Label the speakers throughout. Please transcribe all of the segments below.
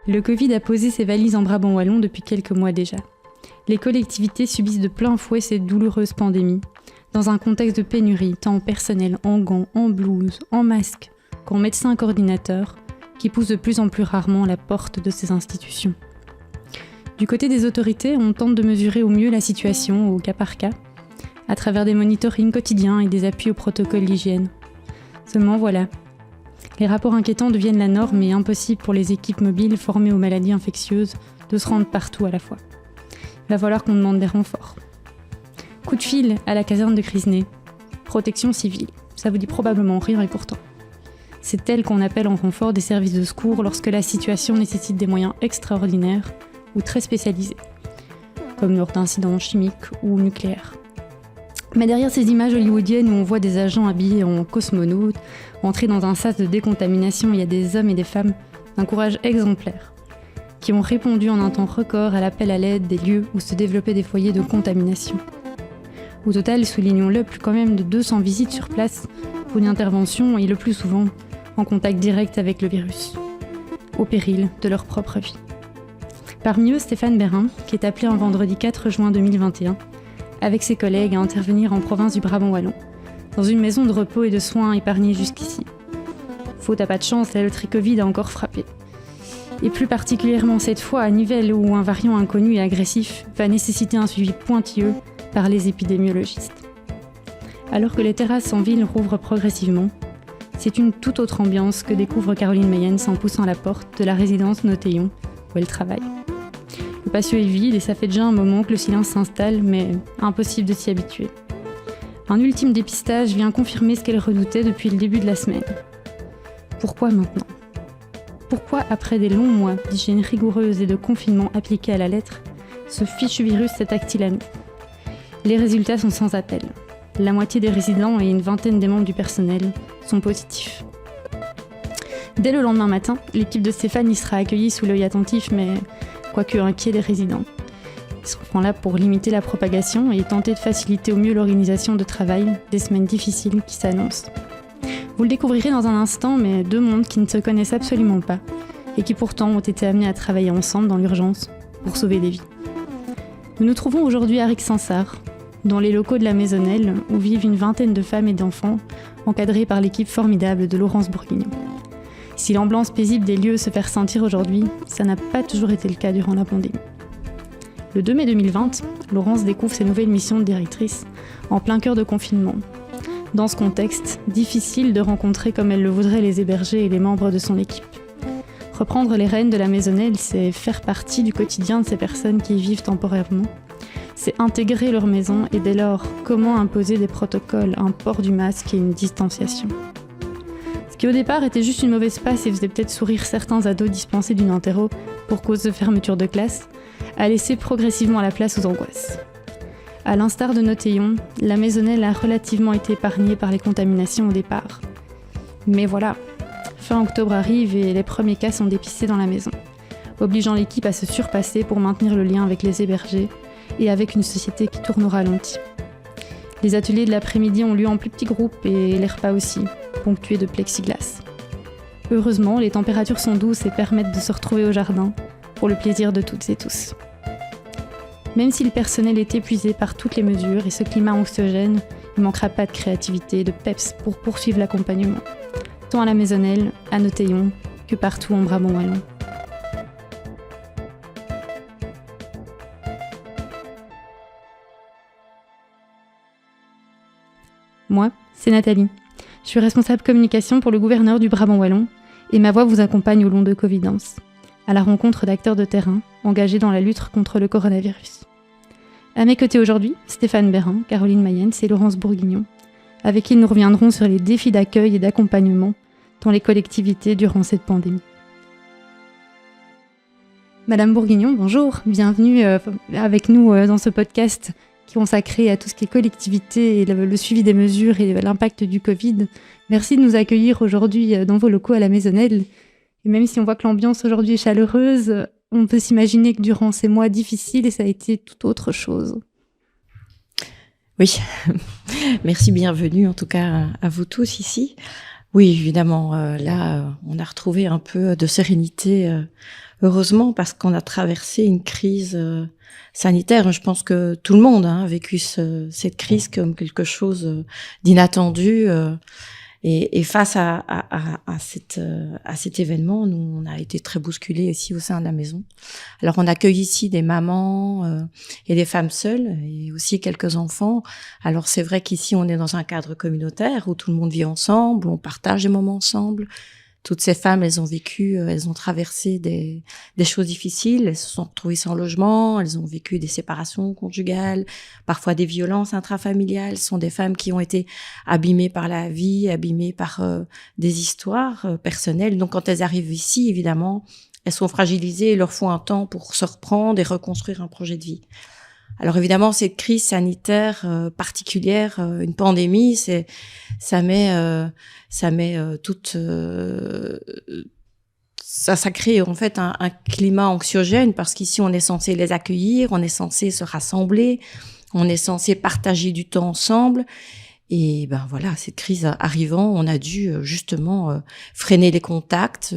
Speaker 1: Le Covid a posé ses valises en Brabant wallon depuis quelques mois déjà. Les collectivités subissent de plein fouet cette douloureuse pandémie, dans un contexte de pénurie, tant en personnel, en gants, en blouses, en masques, qu'en médecins coordinateurs, qui poussent de plus en plus rarement la porte de ces institutions. Du côté des autorités, on tente de mesurer au mieux la situation, au cas par cas, à travers des monitorings quotidiens et des appuis au protocole d'hygiène. Seulement voilà, les rapports inquiétants deviennent la norme et impossible pour les équipes mobiles formées aux maladies infectieuses de se rendre partout à la fois. Il va falloir qu'on demande des renforts. Coup de fil à la caserne de Crisnay. Protection civile. Ça vous dit probablement rien et pourtant. C'est elle qu'on appelle en renfort des services de secours lorsque la situation nécessite des moyens extraordinaires ou très spécialisés, comme lors d'incidents chimiques ou nucléaires. Mais derrière ces images hollywoodiennes où on voit des agents habillés en cosmonautes entrer dans un sas de décontamination, il y a des hommes et des femmes d'un courage exemplaire, qui ont répondu en un temps record à l'appel à l'aide des lieux où se développaient des foyers de contamination. Au total, soulignons-le, plus quand même de 200 visites sur place pour une intervention et le plus souvent en contact direct avec le virus, au péril de leur propre vie. Parmi eux, Stéphane Bérin, qui est appelé un vendredi 4 juin 2021, avec ses collègues à intervenir en province du Brabant wallon, dans une maison de repos et de soins épargnée jusqu'ici. Faute à pas de chance, la loterie Covid a encore frappé. Et plus particulièrement cette fois à Nivelles, où un variant inconnu et agressif va nécessiter un suivi pointilleux par les épidémiologistes. Alors que les terrasses en ville rouvrent progressivement, c'est une toute autre ambiance que découvre Caroline Mayens en poussant la porte de la résidence Notéon, où elle travaille. Le patio est vide et ça fait déjà un moment que le silence s'installe, mais impossible de s'y habituer. Un ultime dépistage vient confirmer ce qu'elle redoutait depuis le début de la semaine. Pourquoi maintenant ? Pourquoi, après des longs mois d'hygiène rigoureuse et de confinement appliqué à la lettre, ce fichu virus s'attaque-t-il à nous ? Les résultats sont sans appel. La moitié des résidents et une vingtaine des membres du personnel sont positifs. Dès le lendemain matin, l'équipe de Stéphane y sera accueillie sous l'œil attentif, mais quoique inquiet des résidents. Ils seront là pour limiter la propagation et tenter de faciliter au mieux l'organisation de travail des semaines difficiles qui s'annoncent. Vous le découvrirez dans un instant, mais deux mondes qui ne se connaissent absolument pas et qui pourtant ont été amenés à travailler ensemble dans l'urgence pour sauver des vies. Nous nous trouvons aujourd'hui à Rixensart, dans les locaux de la Maisonnelle, où vivent une vingtaine de femmes et d'enfants, encadrés par l'équipe formidable de Laurence Bourguignon. Si l'ambiance paisible des lieux se fait ressentir aujourd'hui, ça n'a pas toujours été le cas durant la pandémie. Le 2 mai 2020, Laurence découvre ses nouvelles missions de directrice en plein cœur de confinement. Dans ce contexte, difficile de rencontrer comme elle le voudrait les hébergés et les membres de son équipe. Reprendre les rênes de la Maisonnelle, c'est faire partie du quotidien de ces personnes qui y vivent temporairement. C'est intégrer leur maison et dès lors, comment imposer des protocoles, un port du masque et une distanciation. Ce qui au départ était juste une mauvaise passe et faisait peut-être sourire certains ados dispensés d'une entéro pour cause de fermeture de classe, a laissé progressivement la place aux angoisses. À l'instar de Notéon, la Maisonnelle a relativement été épargnée par les contaminations au départ. Mais voilà, fin octobre arrive et les premiers cas sont dépistés dans la maison, obligeant l'équipe à se surpasser pour maintenir le lien avec les hébergés et avec une société qui tourne au ralenti. Les ateliers de l'après-midi ont lieu en plus petits groupes et les repas aussi, ponctués de plexiglas. Heureusement, les températures sont douces et permettent de se retrouver au jardin, pour le plaisir de toutes et tous. Même si le personnel est épuisé par toutes les mesures et ce climat anxiogène, il ne manquera pas de créativité et de peps pour poursuivre l'accompagnement, tant à la Maisonnelle, à Notéon, que partout en Brabant wallon. Moi, c'est Nathalie. Je suis responsable communication pour le gouverneur du Brabant wallon et ma voix vous accompagne au long de Covidence, à la rencontre d'acteurs de terrain engagés dans la lutte contre le coronavirus. À mes côtés aujourd'hui, Stéphane Bérin, Caroline Mayens et Laurence Bourguignon, avec qui nous reviendrons sur les défis d'accueil et d'accompagnement dans les collectivités durant cette pandémie. Madame Bourguignon, bonjour, bienvenue avec nous dans ce podcast qui est consacré à tout ce qui est collectivité et le suivi des mesures et l'impact du Covid. Merci de nous accueillir aujourd'hui dans vos locaux à la Maisonnelle. Et même si on voit que l'ambiance aujourd'hui est chaleureuse, on peut s'imaginer que durant ces mois difficiles, ça a été tout autre chose.
Speaker 2: Oui, merci, bienvenue en tout cas à vous tous ici. Oui, évidemment. On a retrouvé un peu de sérénité, heureusement, parce qu'on a traversé une crise sanitaire. Je pense que tout le monde a vécu cette crise comme quelque chose d'inattendu. Et face à cet événement, nous, on a été très bousculés ici au sein de la maison. Alors, on accueille ici des mamans et des femmes seules et aussi quelques enfants. Alors, c'est vrai qu'ici, on est dans un cadre communautaire où tout le monde vit ensemble, on partage des moments ensemble. Toutes ces femmes, elles ont traversé des choses difficiles, elles se sont retrouvées sans logement, elles ont vécu des séparations conjugales, parfois des violences intrafamiliales. Ce sont des femmes qui ont été abîmées par la vie, abîmées par des histoires personnelles. Donc quand elles arrivent ici, évidemment, elles sont fragilisées, il leur faut un temps pour se reprendre et reconstruire un projet de vie. Alors évidemment, cette crise sanitaire particulière, une pandémie, ça met ça crée en fait un climat anxiogène parce qu'ici on est censé les accueillir, on est censé se rassembler, on est censé partager du temps ensemble. Et ben voilà, cette crise arrivant, on a dû justement freiner les contacts,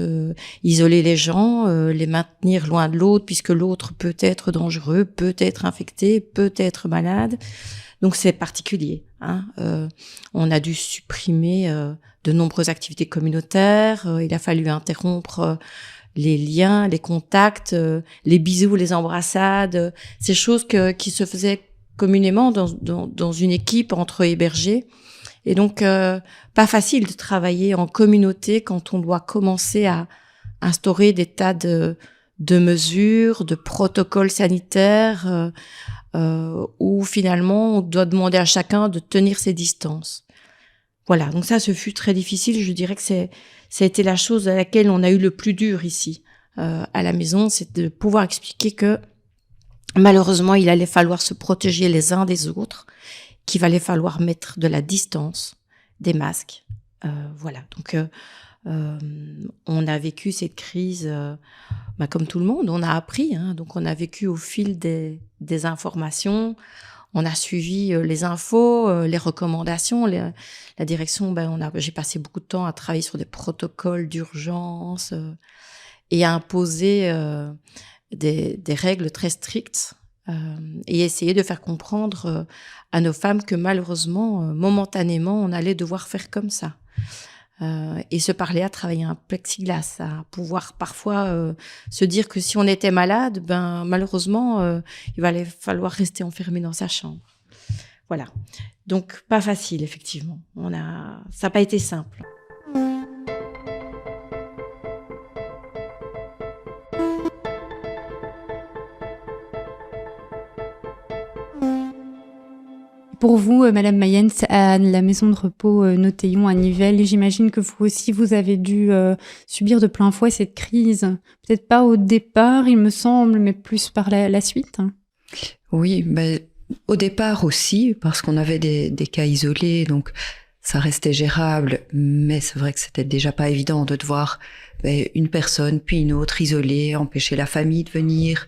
Speaker 2: isoler les gens, les maintenir loin de l'autre puisque l'autre peut être dangereux, peut être infecté, peut être malade. Donc c'est particulier. On a dû supprimer de nombreuses activités communautaires. Il a fallu interrompre les liens, les contacts, les bisous, les embrassades, ces choses qui se faisaient communément dans une équipe entre hébergés. Et donc, pas facile de travailler en communauté quand on doit commencer à instaurer des tas de mesures, de protocoles sanitaires, où finalement on doit demander à chacun de tenir ses distances. Voilà, donc ça, ce fut très difficile. Je dirais que ça a été la chose à laquelle on a eu le plus dur ici, à la maison, c'est de pouvoir expliquer que malheureusement, il allait falloir se protéger les uns des autres, qu'il allait falloir mettre de la distance, des masques. Voilà, donc on a vécu cette crise comme tout le monde, on a appris. Donc on a vécu au fil des informations, on a suivi les infos, les recommandations, la direction. J'ai passé beaucoup de temps à travailler sur des protocoles d'urgence et à imposer des règles très strictes et essayer de faire comprendre à nos femmes que malheureusement, momentanément, on allait devoir faire comme ça. Et se parler à travailler un plexiglas, à pouvoir parfois se dire que si on était malade, malheureusement, il allait falloir rester enfermé dans sa chambre. Voilà. Donc, pas facile, effectivement. Ça n'a pas été simple.
Speaker 1: Pour vous, Madame Mayens, à la maison de repos Notheillon à Nivelles, j'imagine que vous aussi, vous avez dû subir de plein fouet cette crise. Peut-être pas au départ, il me semble, mais plus par la suite.
Speaker 3: Oui, au départ aussi, parce qu'on avait des cas isolés, donc ça restait gérable, mais c'est vrai que c'était déjà pas évident de devoir une personne puis une autre isolée, empêcher la famille de venir,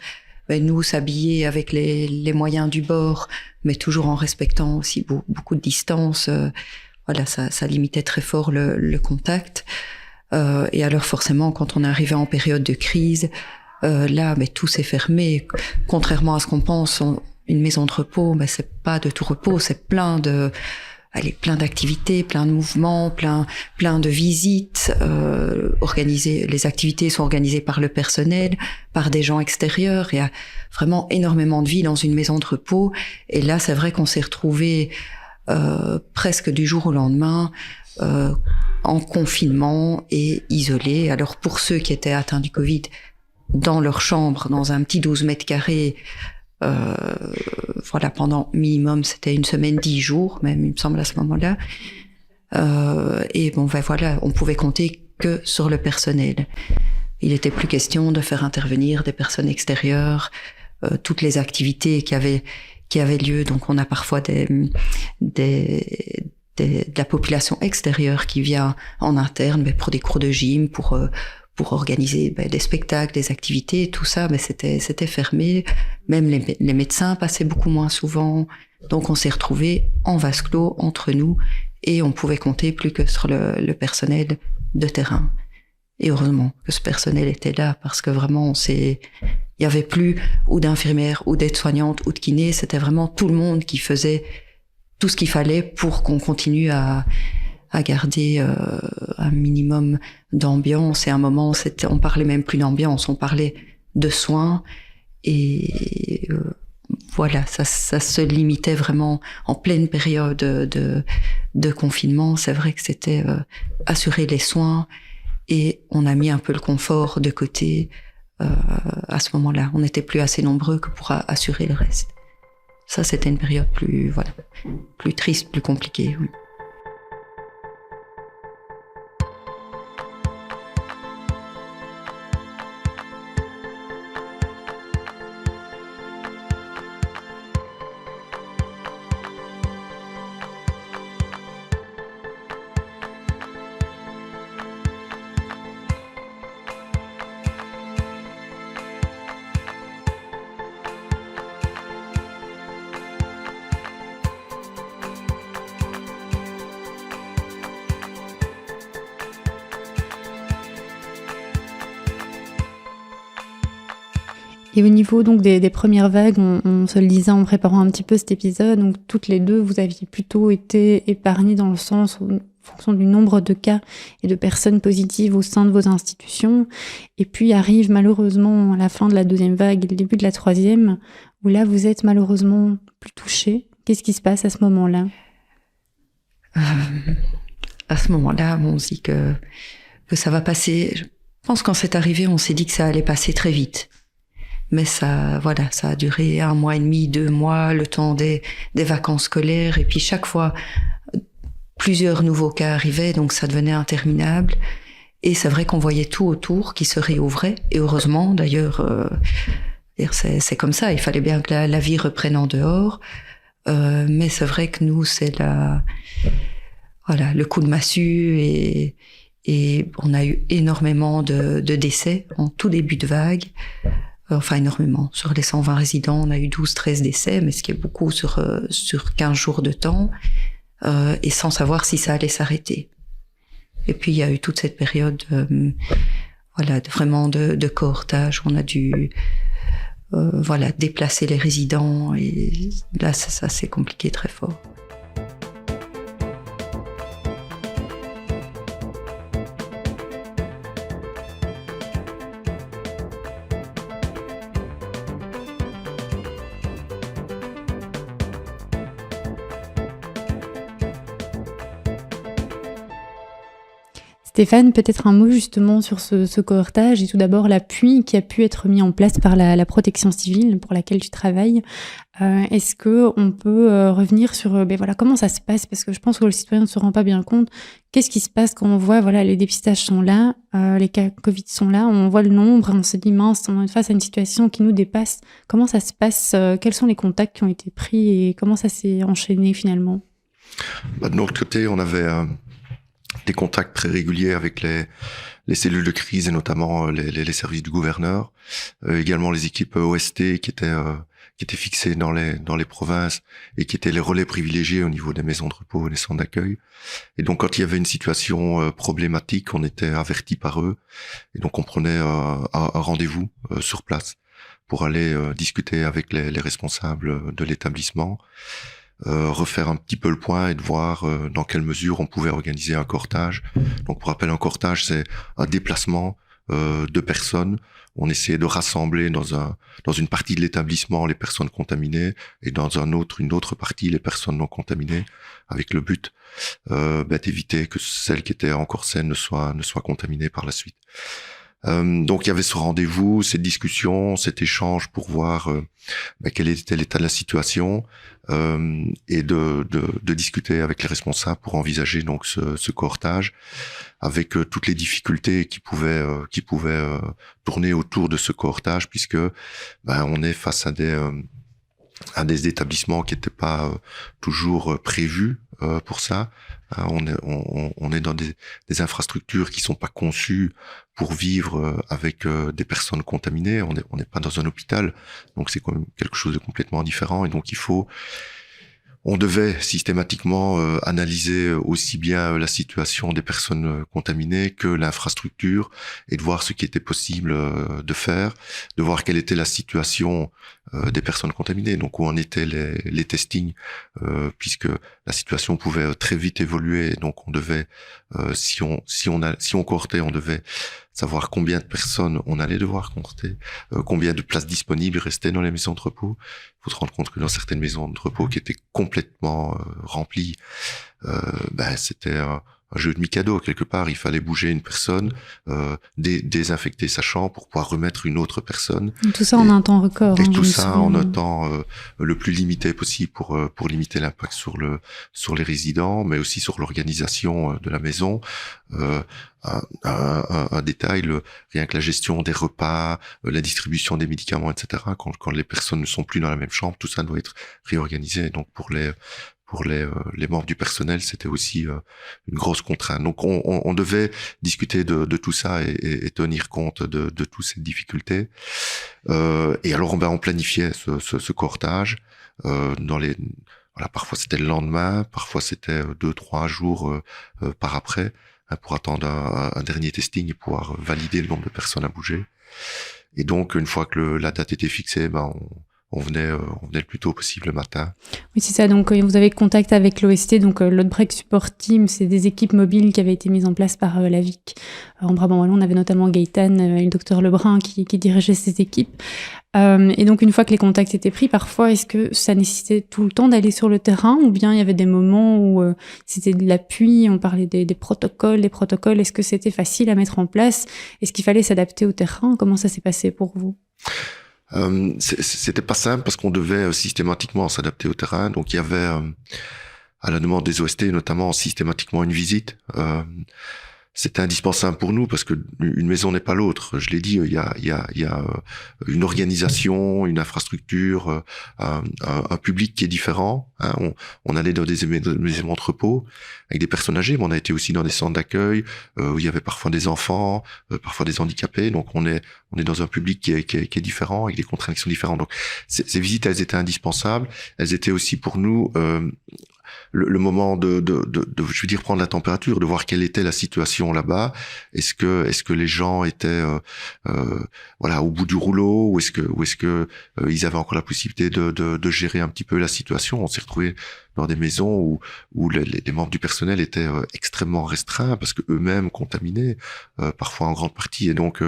Speaker 3: nous s'habiller avec les moyens du bord, mais toujours en respectant aussi beaucoup de distance. Voilà, ça limitait très fort le contact. Et alors forcément, quand on est arrivé en période de crise, là, tout s'est fermé. Contrairement à ce qu'on pense, une maison de repos, c'est pas de tout repos, c'est plein d'activités, plein de mouvements, plein de visites organisées. Les activités sont organisées par le personnel, par des gens extérieurs. Il y a vraiment énormément de vie dans une maison de repos. Et là, c'est vrai qu'on s'est retrouvés presque du jour au lendemain en confinement et isolés. Alors pour ceux qui étaient atteints du Covid, dans leur chambre, dans un petit 12 mètres carrés, voilà, pendant minimum, c'était 1 semaine, 10 jours, même, il me semble, à ce moment-là. Et voilà, on pouvait compter que sur le personnel. Il n'était plus question de faire intervenir des personnes extérieures, toutes les activités qui avaient lieu. Donc, on a parfois de la population extérieure qui vient en interne, pour des cours de gym, pour organiser des spectacles, des activités, tout ça, c'était fermé. Même les médecins passaient beaucoup moins souvent. Donc on s'est retrouvés en vase clos entre nous et on pouvait compter plus que sur le personnel de terrain. Et heureusement que ce personnel était là, parce que vraiment, il y avait plus ou d'infirmières, ou d'aides-soignantes, ou de kinés. C'était vraiment tout le monde qui faisait tout ce qu'il fallait pour qu'on continue à garder un minimum d'ambiance. Et à un moment, on parlait même plus d'ambiance, on parlait de soins. Et voilà, ça se limitait vraiment en pleine période de confinement. C'est vrai que c'était assurer les soins, et on a mis un peu le confort de côté à ce moment-là. On n'était plus assez nombreux que pour assurer le reste. Ça, c'était une période plus triste, plus compliquée. Oui.
Speaker 1: Et au niveau donc des premières vagues, on se le disait en préparant un petit peu cet épisode, donc toutes les deux, vous aviez plutôt été épargnées dans le sens où, en fonction du nombre de cas et de personnes positives au sein de vos institutions. Et puis arrive malheureusement la fin de la deuxième vague et le début de la troisième, où là vous êtes malheureusement plus touchés. Qu'est-ce qui se passe à ce moment-là ?
Speaker 3: À ce moment-là, on se dit que ça va passer. Je pense que quand c'est arrivé, on s'est dit que ça allait passer très vite. Mais ça a duré 1 mois et demi, 2 mois, le temps des vacances scolaires. Et puis chaque fois, plusieurs nouveaux cas arrivaient, donc ça devenait interminable. Et c'est vrai qu'on voyait tout autour qui se réouvrait. Et heureusement, d'ailleurs, c'est comme ça. Il fallait bien que la vie reprenne en dehors. Mais c'est vrai que nous, c'est le coup de massue. Et on a eu énormément de décès en tout début de vague. Enfin, énormément. Sur les 120 résidents, on a eu 12-13 décès, mais ce qui est beaucoup sur 15 jours de temps, et sans savoir si ça allait s'arrêter. Et puis, il y a eu toute cette période, vraiment de cohortage. On a dû, déplacer les résidents, et là, ça s'est compliqué très fort.
Speaker 1: Stéphane, peut-être un mot justement sur ce cohortage et tout d'abord l'appui qui a pu être mis en place par la protection civile pour laquelle tu travailles. Est-ce qu'on peut revenir sur comment ça se passe ? Parce que je pense que le citoyen ne se rend pas bien compte. Qu'est-ce qui se passe quand on voit les dépistages sont là, les cas Covid sont là, on voit le nombre, on se dit mince, on est face à une situation qui nous dépasse. Comment ça se passe ? Quels sont les contacts qui ont été pris et comment ça s'est enchaîné finalement ?
Speaker 4: De notre côté, on avait des contacts très réguliers avec les cellules de crise et notamment les services du gouverneur, également les équipes OST qui étaient fixées dans les provinces et qui étaient les relais privilégiés au niveau des maisons de repos et des centres d'accueil. Et donc quand il y avait une situation problématique, on était avertis par eux et donc on prenait un rendez-vous sur place pour aller discuter avec les responsables de l'établissement. Refaire un petit peu le point et de voir dans quelle mesure on pouvait organiser un cohortage. Donc pour rappel, un cohortage, c'est un déplacement de personnes. On essayait de rassembler dans une partie de l'établissement les personnes contaminées et dans une autre partie les personnes non contaminées, avec le but d'éviter que celles qui étaient encore saines ne soient contaminées par la suite. Donc il y avait ce rendez-vous, cette discussion, cet échange pour voir quel était l'état de la situation et de discuter avec les responsables pour envisager donc ce cohortage avec toutes les difficultés qui pouvaient tourner autour de ce cohortage puisque on est face à des établissements qui n'étaient pas toujours prévus pour ça. On est dans des infrastructures qui sont pas conçues pour vivre avec des personnes contaminées. On n'est pas dans un hôpital, donc c'est quand même quelque chose de complètement différent. Et donc On devait systématiquement analyser aussi bien la situation des personnes contaminées que l'infrastructure et de voir ce qui était possible de faire, de voir quelle était la situation des personnes contaminées, donc où en étaient les testings, puisque la situation pouvait très vite évoluer, donc on devait, si on cohortait, on devait savoir combien de personnes on allait devoir compter, combien de places disponibles restaient dans les maisons de repos. Il faut se rendre compte que dans certaines maisons de repos qui étaient complètement remplies, c'était un jeu de Mikado quelque part. Il fallait bouger une personne, désinfecter sa chambre pour pouvoir remettre une autre personne.
Speaker 1: Tout ça en un temps record.
Speaker 4: Et tout ça en un temps le plus limité possible pour limiter l'impact sur les résidents, mais aussi sur l'organisation de la maison. Un détail, rien que la gestion des repas, la distribution des médicaments, etc. Quand les personnes ne sont plus dans la même chambre, tout ça doit être réorganisé. Donc pour les membres du personnel, c'était aussi une grosse contrainte. Donc on devait discuter de tout ça et tenir compte de toutes ces difficultés. Et alors on planifiait ce cohortage parfois c'était le lendemain, parfois c'était 2-3 jours par après, pour attendre un dernier testing et pouvoir valider le nombre de personnes à bouger. Et donc une fois que la date était fixée, on venait le plus tôt possible le matin.
Speaker 1: Oui, c'est ça. Donc, vous avez contact avec l'OST, donc l'Outbreak Support Team, c'est des équipes mobiles qui avaient été mises en place par la VIC. En Brabant Wallon, on avait notamment Gaëtan et le docteur Lebrun qui dirigeaient ces équipes. Et donc, une fois que les contacts étaient pris, parfois, est-ce que ça nécessitait tout le temps d'aller sur le terrain ou bien il y avait des moments où c'était de l'appui, on parlait des protocoles, est-ce que c'était facile à mettre en place? Est-ce qu'il fallait s'adapter au terrain? Comment ça s'est passé pour vous?
Speaker 4: C'était pas simple parce qu'on devait systématiquement s'adapter au terrain. Donc il y avait à la demande des OST notamment systématiquement une visite. C'était indispensable pour nous parce que une maison n'est pas l'autre. Je l'ai dit, il y a une organisation, une infrastructure, un public qui est différent. Hein. On allait dans des maisons d'entrepôt avec des personnes âgées, mais on a été aussi dans des centres d'accueil où il y avait parfois des enfants, parfois des handicapés. Donc on est dans un public qui est différent, avec des contraintes qui sont différentes. Donc ces visites, elles étaient indispensables. Elles étaient aussi pour nous le moment de je veux dire prendre la température, de voir quelle était la situation là-bas. Est-ce que les gens étaient au bout du rouleau, ou est-ce que ils avaient encore la possibilité de gérer un petit peu la situation. On s'est retrouvé dans des maisons où les membres du personnel étaient extrêmement restreints parce que eux-mêmes contaminés, parfois en grande partie, et donc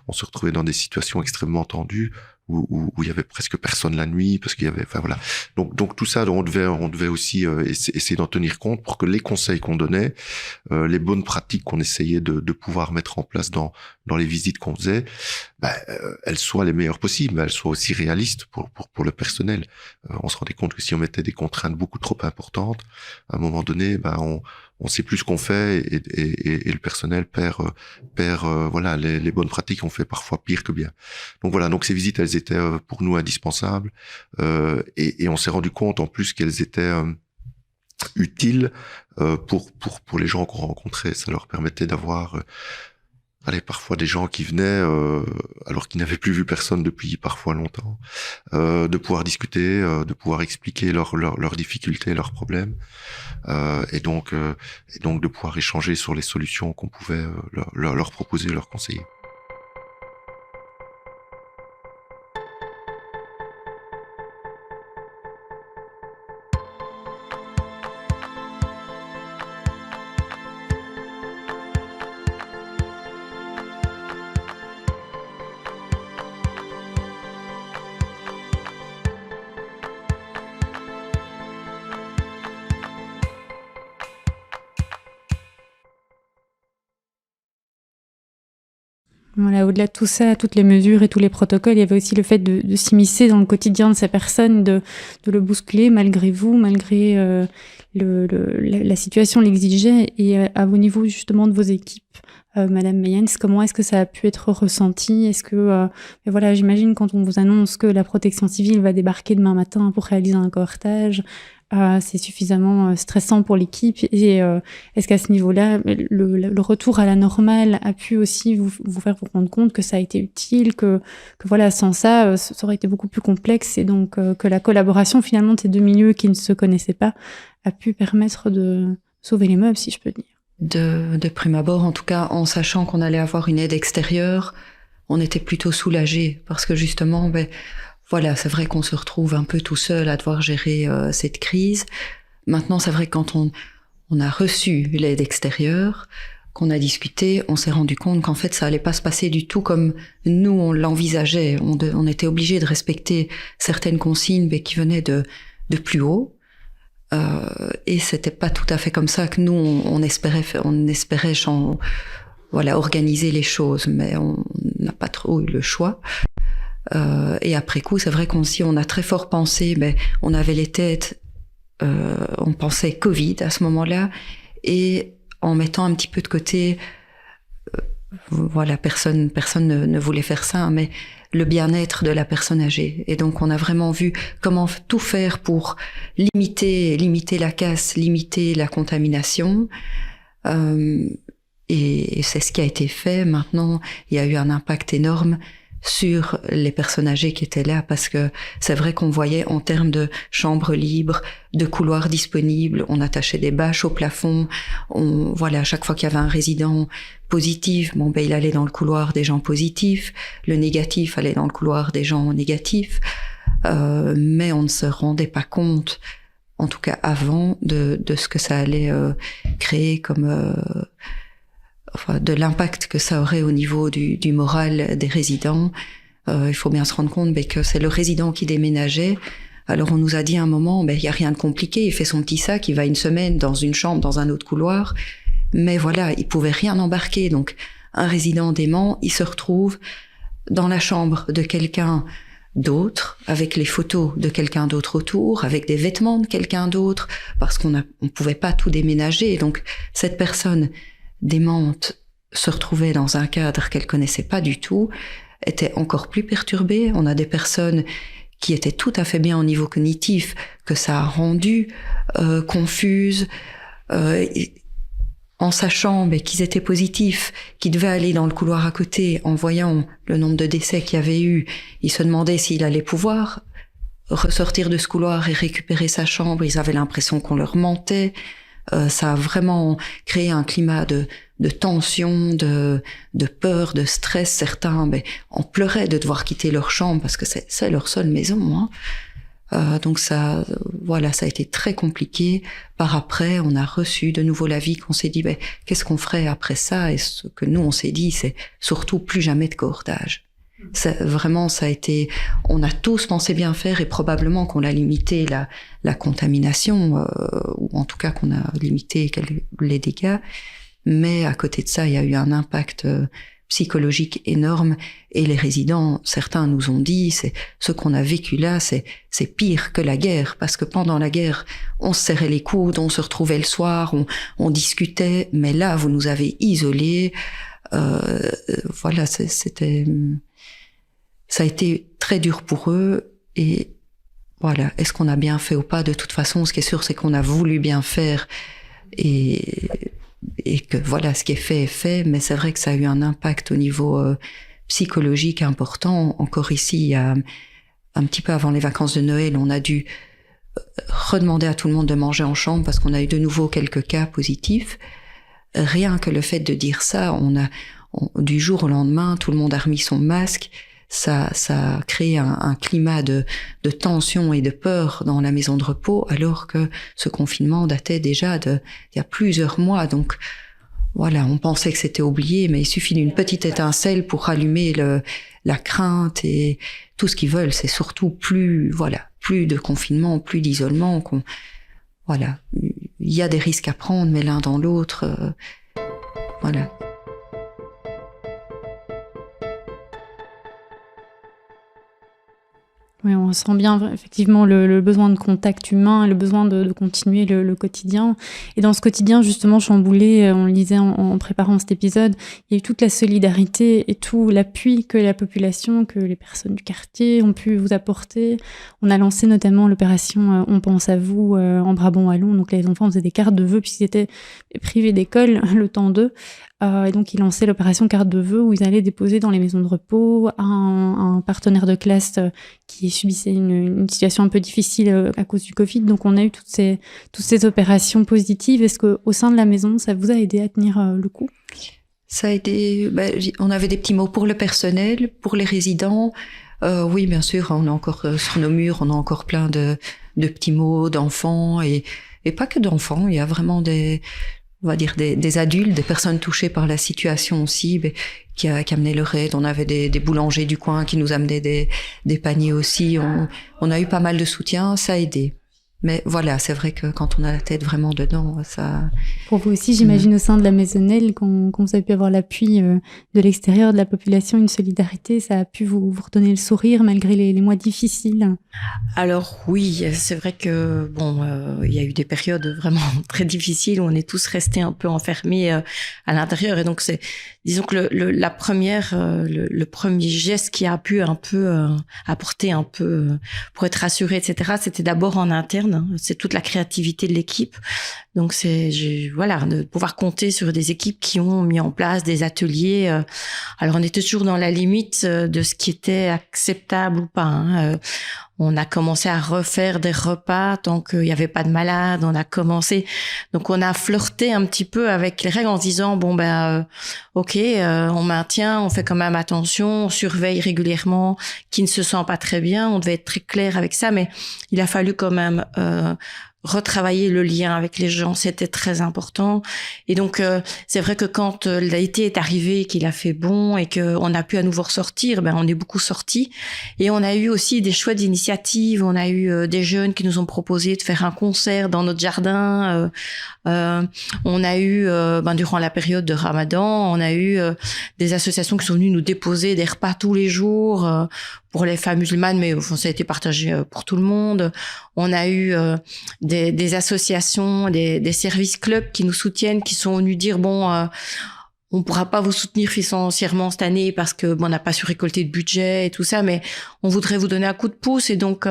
Speaker 4: on se retrouvait dans des situations extrêmement tendues où il y avait presque personne la nuit parce qu'il y avait, donc tout ça, on devait aussi essayer d'en tenir compte pour que les conseils qu'on donnait, les bonnes pratiques qu'on essayait de pouvoir mettre en place dans les visites qu'on faisait, elles soient les meilleures possibles, mais elles soient aussi réalistes pour le personnel. On se rendait compte que si on mettait des contraintes beaucoup trop importantes, à un moment donné, on sait plus ce qu'on fait et le personnel perd les bonnes pratiques. On fait parfois pire que bien. Donc ces visites, elles étaient pour nous indispensables et on s'est rendu compte en plus qu'elles étaient utiles pour les gens qu'on rencontrait. Ça leur permettait d'avoir parfois des gens qui venaient alors qu'ils n'avaient plus vu personne depuis parfois longtemps, de pouvoir discuter, de pouvoir expliquer leurs difficultés, leurs problèmes, et donc de pouvoir échanger sur les solutions qu'on pouvait leur proposer, leur conseiller.
Speaker 1: Voilà, au-delà de tout ça, toutes les mesures et tous les protocoles, il y avait aussi le fait de s'immiscer dans le quotidien de ces personnes, de le bousculer malgré vous, malgré la situation l'exigeait. Et à vos niveaux justement de vos équipes, Madame Mayens, comment est-ce que ça a pu être ressenti? Est-ce que, j'imagine quand on vous annonce que la protection civile va débarquer demain matin pour réaliser un cohortage, c'est suffisamment stressant pour l'équipe. Et est-ce qu'à ce niveau-là, le retour à la normale a pu aussi vous faire vous rendre compte que ça a été utile, que voilà, sans ça, ça aurait été beaucoup plus complexe, et donc que la collaboration finalement de ces deux milieux qui ne se connaissaient pas a pu permettre de sauver les meubles, si je peux dire.
Speaker 3: De prime abord, en tout cas, en sachant qu'on allait avoir une aide extérieure, on était plutôt soulagés, parce que justement, voilà, c'est vrai qu'on se retrouve un peu tout seul à devoir gérer cette crise. Maintenant, c'est vrai que quand on a reçu l'aide extérieure, qu'on a discuté, on s'est rendu compte qu'en fait, ça allait pas se passer du tout comme nous, on l'envisageait. On était obligés de respecter certaines consignes qui venaient de plus haut. Et c'était pas tout à fait comme ça que nous on espérait organiser les choses, mais on n'a pas trop eu le choix. Et après coup, c'est vrai on a très fort pensé, on avait les têtes, on pensait Covid à ce moment-là, et en mettant un petit peu de côté, personne ne voulait faire ça, mais le bien-être de la personne âgée. Et donc, on a vraiment vu comment tout faire pour limiter la casse, limiter la contamination. Et c'est ce qui a été fait. Maintenant, il y a eu un impact énorme sur les personnes âgées qui étaient là, parce que c'est vrai qu'on voyait en termes de chambres libres, de couloirs disponibles, on attachait des bâches au plafond, à chaque fois qu'il y avait un résident positif, il allait dans le couloir des gens positifs, le négatif allait dans le couloir des gens négatifs, mais on ne se rendait pas compte, en tout cas avant, de ce que ça allait créer comme de l'impact que ça aurait au niveau du moral des résidents. Il faut bien se rendre compte que c'est le résident qui déménageait. Alors on nous a dit à un moment, il y a rien de compliqué, il fait son petit sac, il va une semaine dans une chambre, dans un autre couloir. Mais voilà, il pouvait rien embarquer. Donc un résident dément, il se retrouve dans la chambre de quelqu'un d'autre, avec les photos de quelqu'un d'autre autour, avec des vêtements de quelqu'un d'autre, parce qu'on pouvait pas tout déménager. Donc cette personne démente se retrouvait dans un cadre qu'elle connaissait pas du tout, était encore plus perturbée. On a des personnes qui étaient tout à fait bien au niveau cognitif, que ça a rendu confuses, en sachant qu'ils étaient positifs, qu'ils devaient aller dans le couloir à côté, en voyant le nombre de décès qu'il y avait eu, ils se demandaient s'il allait pouvoir ressortir de ce couloir et récupérer sa chambre. Ils avaient l'impression qu'on leur mentait. Ça a vraiment créé un climat de tension, de peur, de stress. Certains en pleuraient de devoir quitter leur chambre parce que c'est leur seule maison. Donc ça a été très compliqué. Par après, on a reçu de nouveau l'avis qu'on s'est dit qu'est-ce qu'on ferait après ça, et ce que nous on s'est dit, c'est surtout plus jamais de cohortage. Vraiment, ça a été, on a tous pensé bien faire, et probablement qu'on a limité la contamination, ou en tout cas qu'on a limité les dégâts. Mais à côté de ça, il y a eu un impact psychologique énorme, et les résidents, certains nous ont dit, ce qu'on a vécu là, c'est pire que la guerre, parce que pendant la guerre, on se serrait les coudes, on se retrouvait le soir, on discutait, mais là, vous nous avez isolés. Ça a été très dur pour eux, et voilà. Est-ce qu'on a bien fait ou pas? De toute façon, ce qui est sûr, c'est qu'on a voulu bien faire, et que ce qui est fait, mais c'est vrai que ça a eu un impact au niveau psychologique important. Encore ici, il y a un petit peu avant les vacances de Noël, on a dû redemander à tout le monde de manger en chambre parce qu'on a eu de nouveau quelques cas positifs. Rien que le fait de dire ça, du jour au lendemain, tout le monde a remis son masque. Ça a créé un climat de tension et de peur dans la maison de repos, alors que ce confinement datait déjà d'il y a plusieurs mois. Donc voilà, on pensait que c'était oublié, mais il suffit d'une petite étincelle pour rallumer la crainte, et tout ce qu'ils veulent, c'est surtout plus de confinement, plus d'isolement. Il y a des risques à prendre, mais l'un dans l'autre, voilà.
Speaker 1: Oui, on sent bien effectivement le besoin de contact humain et le besoin de continuer le quotidien. Et dans ce quotidien justement chamboulé, on le disait en préparant cet épisode, il y a eu toute la solidarité et tout l'appui que la population, que les personnes du quartier ont pu vous apporter. On a lancé notamment l'opération On pense à vous en Brabant wallon. Donc les enfants faisaient des cartes de vœux puisqu'ils étaient privés d'école le temps d'eux. Et donc, ils lançaient l'opération carte de vœux où ils allaient déposer dans les maisons de repos un partenaire de classe qui subissait une situation un peu difficile à cause du Covid. Donc, on a eu toutes ces opérations positives. Est-ce qu'au sein de la maison, ça vous a aidé à tenir le coup ?
Speaker 3: Ça a aidé. On avait des petits mots pour le personnel, pour les résidents. Oui, bien sûr, on a encore sur nos murs, on a encore plein de petits mots d'enfants et pas que d'enfants. Il y a vraiment on va dire des adultes, des personnes touchées par la situation aussi, qui amenaient leur aide. On avait des boulangers du coin qui nous amenaient des paniers aussi. On a eu pas mal de soutien, ça a aidé. Mais voilà, c'est vrai que quand on a la tête vraiment dedans, ça...
Speaker 1: Pour vous aussi, j'imagine au sein de la maisonnelle, quand vous avez pu avoir l'appui de l'extérieur de la population, une solidarité, ça a pu vous redonner le sourire malgré les mois difficiles.
Speaker 2: Alors oui, c'est vrai que il y a eu des périodes vraiment très difficiles où on est tous restés un peu enfermés à l'intérieur, et donc disons que le premier geste qui a pu un peu apporter un peu pour être rassuré, etc. C'était d'abord en interne, c'est toute la créativité de l'équipe. Donc de pouvoir compter sur des équipes qui ont mis en place des ateliers. Alors on était toujours dans la limite de ce qui était acceptable ou pas, hein. On a commencé à refaire des repas tant qu'il n'y avait pas de malades. Donc on a flirté un petit peu avec les règles en se disant ok, on maintient, on fait quand même attention, on surveille régulièrement qui ne se sent pas très bien. On devait être très clair avec ça, mais il a fallu quand même retravailler le lien avec les gens, c'était très important. Et donc c'est vrai que quand l'été est arrivé, qu'il a fait bon et qu'on a pu à nouveau ressortir, on est beaucoup sortis. Et on a eu aussi des chouettes initiatives. On a eu des jeunes qui nous ont proposé de faire un concert dans notre jardin. On a eu durant la période de Ramadan, on a eu des associations qui sont venues nous déposer des repas tous les jours pour les femmes musulmanes, mais ça a été partagé pour tout le monde. On a eu des associations, des services clubs qui nous soutiennent, qui sont venus dire on pourra pas vous soutenir financièrement cette année parce que on n'a pas su récolter de budget et tout ça, mais on voudrait vous donner un coup de pouce et donc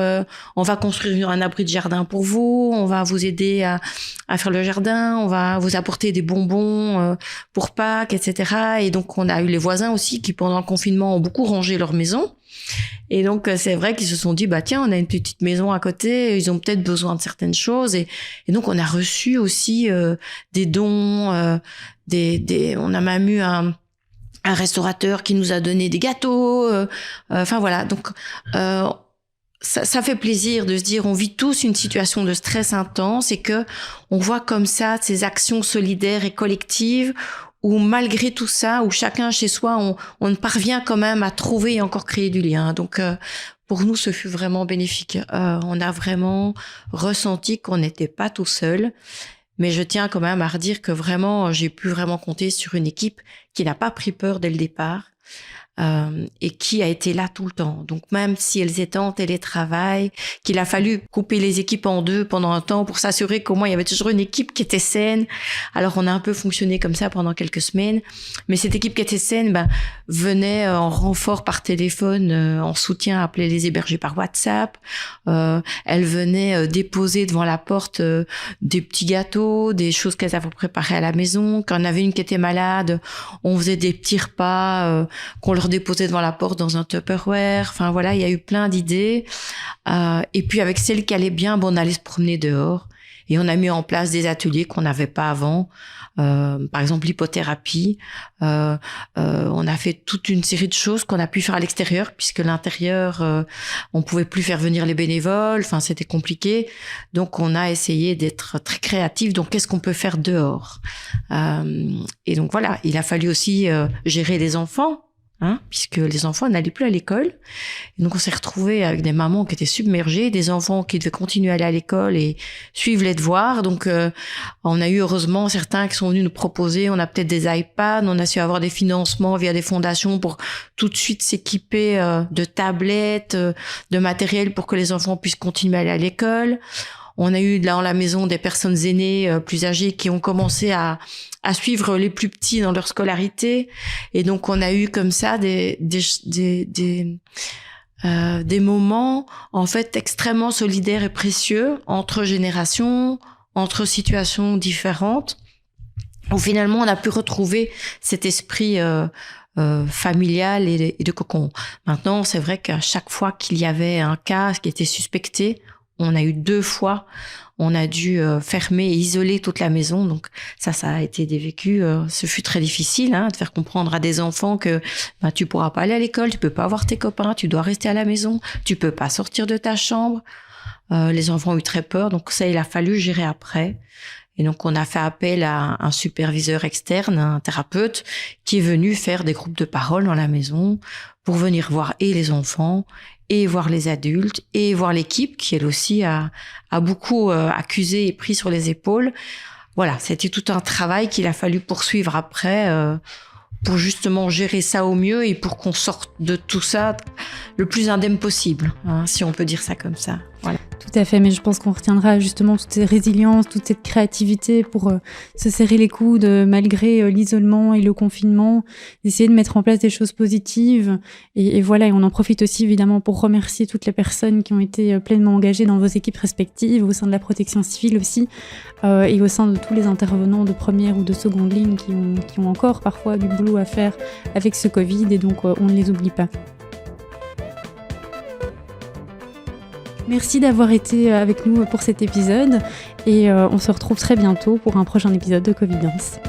Speaker 2: on va construire un abri de jardin pour vous, on va vous aider à faire le jardin, on va vous apporter des bonbons pour Pâques, etc. Et donc on a eu les voisins aussi qui pendant le confinement ont beaucoup rangé leur maison. Et donc c'est vrai qu'ils se sont dit tiens, on a une petite maison à côté, ils ont peut-être besoin de certaines choses et donc on a reçu aussi des dons, on a même eu un restaurateur qui nous a donné des gâteaux, voilà. Donc ça fait plaisir de se dire on vit tous une situation de stress intense et que on voit comme ça ces actions solidaires et collectives où malgré tout ça, où chacun chez soi, on parvient quand même à trouver et encore créer du lien. Donc pour nous, ce fut vraiment bénéfique. On a vraiment ressenti qu'on n'était pas tout seul. Mais je tiens quand même à redire que vraiment, j'ai pu vraiment compter sur une équipe qui n'a pas pris peur dès le départ et qui a été là tout le temps. Donc même si elles étaient en télétravail, qu'il a fallu couper les équipes en deux pendant un temps pour s'assurer qu'au moins il y avait toujours une équipe qui était saine. Alors on a un peu fonctionné comme ça pendant quelques semaines, mais cette équipe qui était saine venait en renfort par téléphone, en soutien, appeler les hébergés par WhatsApp. Elle venait déposer devant la porte des petits gâteaux, des choses qu'elles avaient préparées à la maison. Quand on avait une qui était malade, on faisait des petits repas qu'on leur déposait devant la porte dans un Tupperware. Enfin voilà, il y a eu plein d'idées. Et puis avec celles qui allaient bien, on allait se promener dehors. Et on a mis en place des ateliers qu'on n'avait pas avant. Par exemple, l'hypothérapie. On a fait toute une série de choses qu'on a pu faire à l'extérieur, puisque l'intérieur, on pouvait plus faire venir les bénévoles. Enfin, c'était compliqué. Donc, on a essayé d'être très créatif. Donc, qu'est-ce qu'on peut faire dehors? Et donc, voilà, il a fallu aussi gérer les enfants. puisque les enfants n'allaient plus à l'école. Et donc on s'est retrouvés avec des mamans qui étaient submergées, des enfants qui devaient continuer à aller à l'école et suivre les devoirs. Donc on a eu heureusement certains qui sont venus nous proposer, on a peut-être des iPads, on a su avoir des financements via des fondations pour tout de suite s'équiper de tablettes, de matériel pour que les enfants puissent continuer à aller à l'école. On a eu dans la maison des personnes aînées, plus âgées, qui ont commencé à suivre les plus petits dans leur scolarité. Et donc, on a eu comme ça des moments, en fait, extrêmement solidaires et précieux entre générations, entre situations différentes, où finalement, on a pu retrouver cet esprit familial et de cocon. Maintenant, c'est vrai qu'à chaque fois qu'il y avait un cas qui était suspecté, on a eu 2 fois, on a dû fermer et isoler toute la maison. Donc ça a été des vécus. Ce fut très difficile de faire comprendre à des enfants que tu pourras pas aller à l'école, tu peux pas voir tes copains, tu dois rester à la maison, tu peux pas sortir de ta chambre. Les enfants ont eu très peur, donc ça, il a fallu gérer après. Et donc, on a fait appel à un superviseur externe, un thérapeute, qui est venu faire des groupes de parole dans la maison pour venir voir et les enfants et voir les adultes et voir l'équipe qui, elle aussi, a beaucoup accusé et pris sur les épaules. Voilà, c'était tout un travail qu'il a fallu poursuivre après pour justement gérer ça au mieux et pour qu'on sorte de tout ça le plus indemne possible, si on peut dire ça comme ça. Voilà.
Speaker 1: Tout à fait, mais je pense qu'on retiendra justement toute cette résilience, toute cette créativité pour se serrer les coudes malgré l'isolement et le confinement, d'essayer de mettre en place des choses positives. Et voilà, et on en profite aussi évidemment pour remercier toutes les personnes qui ont été pleinement engagées dans vos équipes respectives, au sein de la protection civile aussi, et au sein de tous les intervenants de première ou de seconde ligne qui ont encore parfois du boulot à faire avec ce Covid, et donc on ne les oublie pas. Merci d'avoir été avec nous pour cet épisode et on se retrouve très bientôt pour un prochain épisode de Covidence.